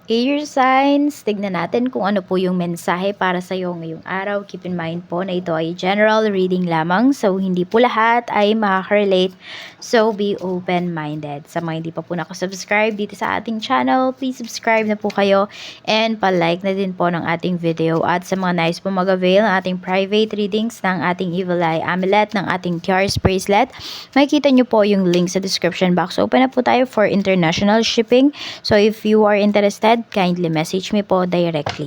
Air signs, tignan natin kung ano po yung mensahe para sa iyo ngayong araw. Keep in mind po na ito ay general reading lamang. So, hindi po lahat ay makaka-relate. So, be open-minded. Sa mga hindi pa po nakasubscribe dito sa ating channel, please subscribe na po kayo. And pa-like na din po ng ating video. At sa mga nais po mag-avail ng ating private readings ng ating Evil Eye Amulet, ng ating Tiaras Bracelet, makikita nyo po yung link sa description box. Open na po tayo for international shipping. So, if you are interested, kindly message me po directly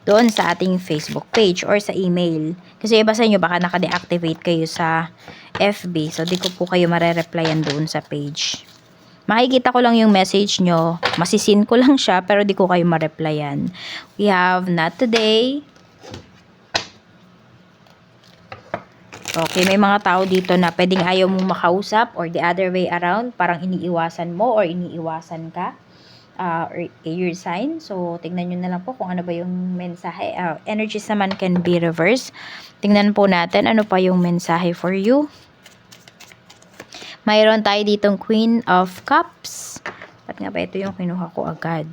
doon sa ating Facebook page or sa email. Kasi iba sa inyo, baka naka-deactivate kayo sa FB. So, di ko po kayo mare-replyan doon sa page. Makikita ko lang yung message nyo. Masisin ko lang siya, pero di ko kayo ma-replyan. We have not today. Okay, may mga tao dito na pwedeng ayaw mong makausap or the other way around. Parang iniiwasan mo or iniiwasan ka. Or air sign. So, tingnan nyo na lang po kung ano ba yung mensahe. Energies naman can be reversed. Tingnan po natin ano pa yung mensahe for you. Mayroon tayo ditong Queen of Cups. At nga ba ito yung kinuha ko agad?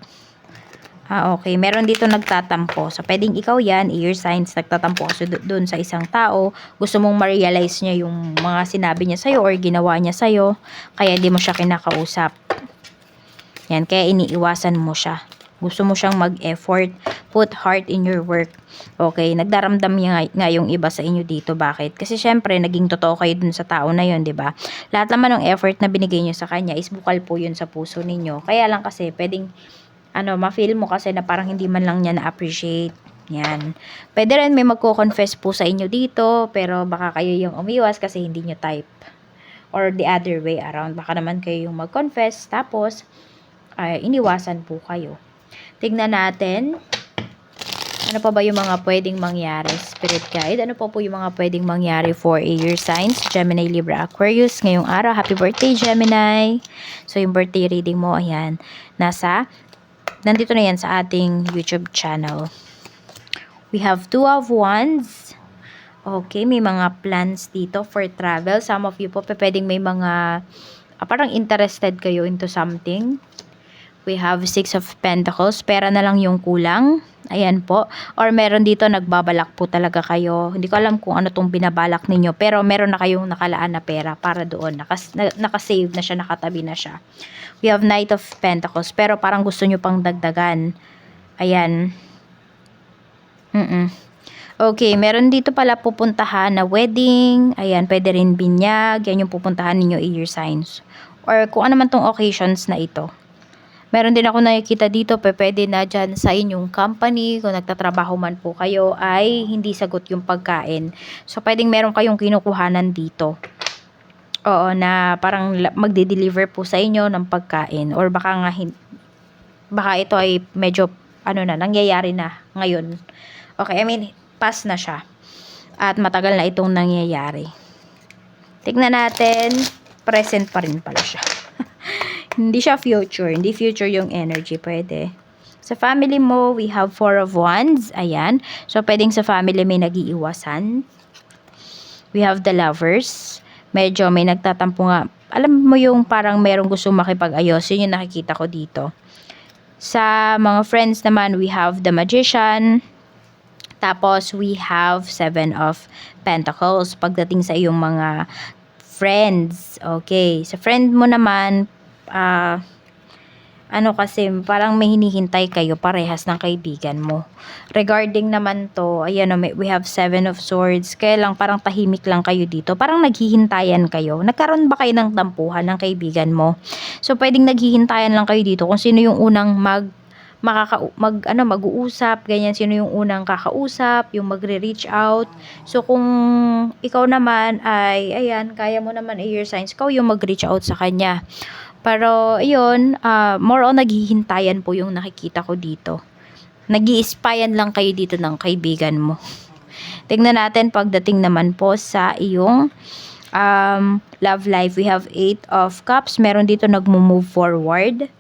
Okay. Meron dito nagtatampo. So, pwedeng ikaw yan, air signs, nagtatampo kasi doon sa isang tao. Gusto mong ma-realize niya yung mga sinabi niya sa'yo or ginawa niya sa'yo. Kaya hindi mo siya kinakausap. Yan, kaya iniiwasan mo siya. Gusto mo siyang mag-effort, put heart in your work. Okay, nagdaramdam niya nga yung iba sa inyo dito. Bakit? Kasi syempre, naging totoo kayo dun sa tao na yun, di ba? Lahat naman ng effort na binigay niyo sa kanya is bukal po yun sa puso ninyo. Kaya lang kasi, pwedeng, ma-feel mo kasi na parang hindi man lang niya na-appreciate. Yan. Pwede rin may magko-confess po sa inyo dito, pero baka kayo yung umiwas kasi hindi nyo type. Or the other way around. Baka naman kayo yung mag-confess, tapos, iniwasan po kayo. Tignan natin. Ano pa ba yung mga pwedeng mangyari? Spirit guide. Ano pa po yung mga pwedeng mangyari for air signs? Gemini, Libra, Aquarius. Ngayong araw, happy birthday Gemini. So yung birthday reading mo, ayan. Nandito na yan sa ating YouTube channel. We have Two of Wands. Okay, may mga plans dito for travel. Some of you po, pwedeng may mga, parang interested kayo into something. We have Six of Pentacles. Pera na lang yung kulang. Ayan po. Or meron dito nagbabalak po talaga kayo. Hindi ko alam kung ano tong binabalak ninyo. Pero meron na kayong nakalaan na pera para doon. Nakasave na siya, nakatabi na siya. We have Knight of Pentacles. Pero parang gusto nyo pang dagdagan. Ayan. Okay, meron dito pala pupuntahan na wedding. Ayan, pwede rin binyag. Yan yung pupuntahan ninyo, air signs. Or kung ano man tong occasions na ito. Meron din ako nakikita dito, pwede na dyan sa inyong company, kung nagtatrabaho man po kayo, ay hindi sagot yung pagkain. So, pwedeng meron kayong kinukuhanan dito. Oo, na parang magde-deliver po sa inyo ng pagkain. Or baka nga, baka ito ay medyo, nangyayari na ngayon. Okay, pass na siya. At matagal na itong nangyayari. Tignan natin, present pa rin pala siya. Hindi siya future. Hindi future yung energy. Pwede. Sa family mo, we have Four of Wands. Ayan. So, pwedeng sa family may nag-iiwasan. We have the Lovers. Medyo may nagtatampo nga. Alam mo yung parang merong gusto makipag-ayos. Yun yung nakikita ko dito. Sa mga friends naman, we have the Magician. Tapos, we have Seven of Pentacles. Pagdating sa iyong mga friends. Okay. Sa friend mo naman, kasi parang may hinihintay kayo parehas ng kaibigan mo. Regarding naman to, ayan, we have Seven of Swords. Kaya lang parang tahimik lang kayo dito. Parang naghihintayan kayo. Nagkaroon ba kayo ng tampuhan ng kaibigan mo? So, pwedeng naghihintayan lang kayo dito kung sino yung unang mag-uusap, ganyan, sino yung unang kakausap, yung magre-reach out. So, kung ikaw naman ay, ayan, kaya mo naman air signs, ikaw yung mag-reach out sa kanya. Pero, ayun, more on naghihintayan po yung nakikita ko dito. Nag-i-spyan lang kayo dito ng kaibigan mo. Tingnan natin pagdating naman po sa iyong love life. We have Eight of Cups. Meron dito nagmo-move forward.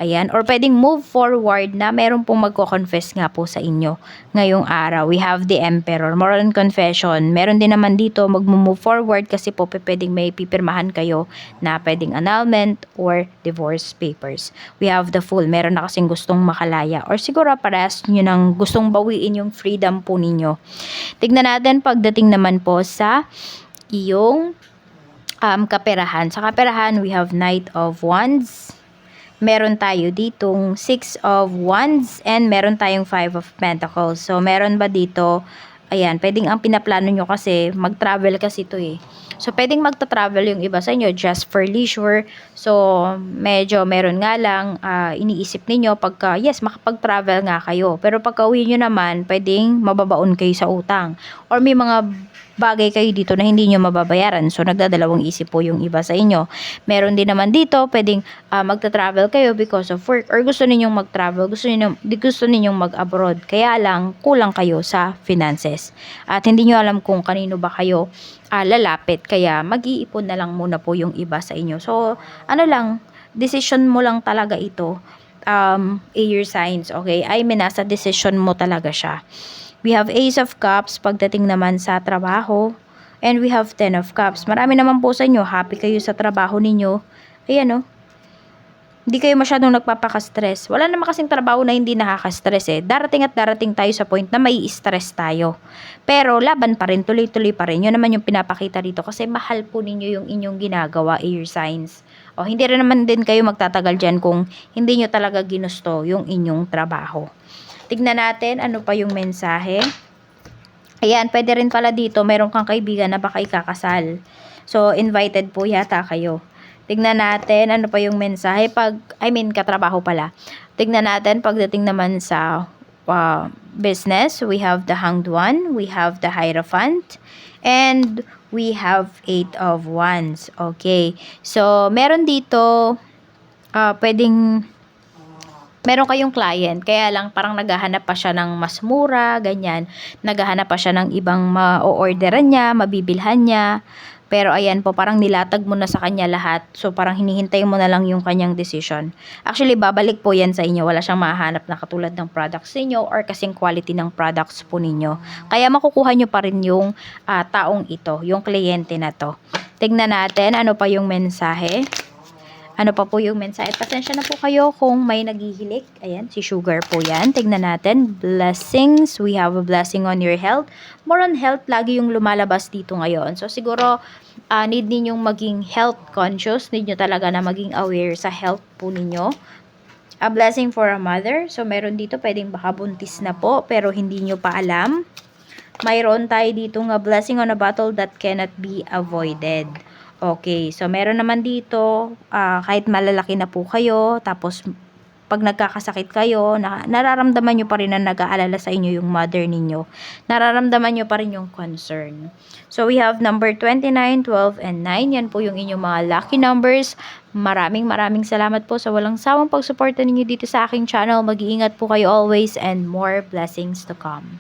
Ayan, or pwedeng move forward na meron pong magko-confess nga po sa inyo ngayong araw. We have the Emperor, moral and confession. Meron din naman dito mag-move forward kasi po pwedeng may pipirmahan kayo na pwedeng annulment or divorce papers. We have the Fool, meron na kasing gustong makalaya or siguro parehas nyo nang gustong bawiin yung freedom po ninyo. Tignan natin pagdating naman po sa iyong kaperahan. Sa kaperahan, we have Knight of Wands. Meron tayo ditong 6 of Wands and meron tayong 5 of Pentacles. So, meron ba dito, ayan, pwedeng ang pinaplano nyo kasi mag-travel kasi ito eh. So, pwedeng magta-travel yung iba sa inyo just for leisure. So, medyo meron nga lang iniisip ninyo pagka, yes, makapag-travel nga kayo. Pero pagka uwi nyo naman, pwedeng mababaon kayo sa utang. Or may mga bagay kayo dito na hindi nyo mababayaran. So, nagdadalawang isip po yung iba sa inyo. Meron din naman dito, pwedeng magta-travel kayo because of work or gusto ninyong mag-travel, gusto ninyong mag-abroad. Kaya lang, kulang kayo sa finances. At hindi nyo alam kung kanino ba kayo lalapit. Kaya, mag-iipon na lang muna po yung iba sa inyo. So, ano lang, decision mo lang talaga ito. Air signs, okay? I mean, nasa decision mo talaga siya. We have Ace of Cups pagdating naman sa trabaho. And we have 10 of Cups. Marami naman po sa inyo. Happy kayo sa trabaho ninyo. Ayan o. Hindi kayo masyadong nagpapaka-stress. Wala naman kasing trabaho na hindi nakaka-stress eh. Darating at darating tayo sa point na may stress tayo. Pero laban pa rin. Tuloy-tuloy pa rin. Yun naman yung pinapakita dito. Kasi mahal po ninyo yung inyong ginagawa, air signs. O, hindi rin naman din kayo magtatagal dyan kung hindi nyo talaga ginusto yung inyong trabaho. Tignan natin ano pa yung mensahe. Ayan, pwede rin pala dito, meron kang kaibigan na baka ikakasal. So, invited po yata kayo. Tignan natin ano pa yung mensahe katrabaho pala. Tignan natin pagdating naman sa business. We have the Hanged One, we have the Hierophant, and we have 8 of Wands. Okay. So, meron dito meron kayong client, kaya lang parang naghahanap pa siya ng mas mura, ganyan. Naghahanap pa siya ng ibang ma-orderan niya, mabibilhan niya. Pero ayan po, parang nilatag mo na sa kanya lahat. So, parang hinihintay mo na lang yung kanyang decision. Actually, babalik po yan sa inyo. Wala siyang mahanap na katulad ng products ninyo or kasing quality ng products po ninyo. Kaya makukuha nyo pa rin yung taong ito, yung kliyente na to. Tignan natin, ano pa yung mensahe. Ano pa po yung mensahe? Pasensya na po kayo kung may naghihilik. Ayan, si Sugar po yan. Tignan natin. Blessings. We have a blessing on your health. More on health, lagi yung lumalabas dito ngayon. So, siguro, need ninyong maging health conscious. Need nyo talaga na maging aware sa health po ninyo. A blessing for a mother. So, meron dito, pwedeng baka buntis na po, pero hindi nyo pa alam. Mayroon tayo dito nga blessing on a battle that cannot be avoided. Okay, so meron naman dito, kahit malalaki na po kayo, tapos pag nagkakasakit kayo, nararamdaman nyo pa rin na nag-aalala sa inyo yung mother ninyo. Nararamdaman nyo pa rin yung concern. So, we have number 29, 12, and 9. Yan po yung inyong mga lucky numbers. Maraming salamat po sa walang sawang pagsuporta ninyo dito sa aking channel. Mag-iingat po kayo always and more blessings to come.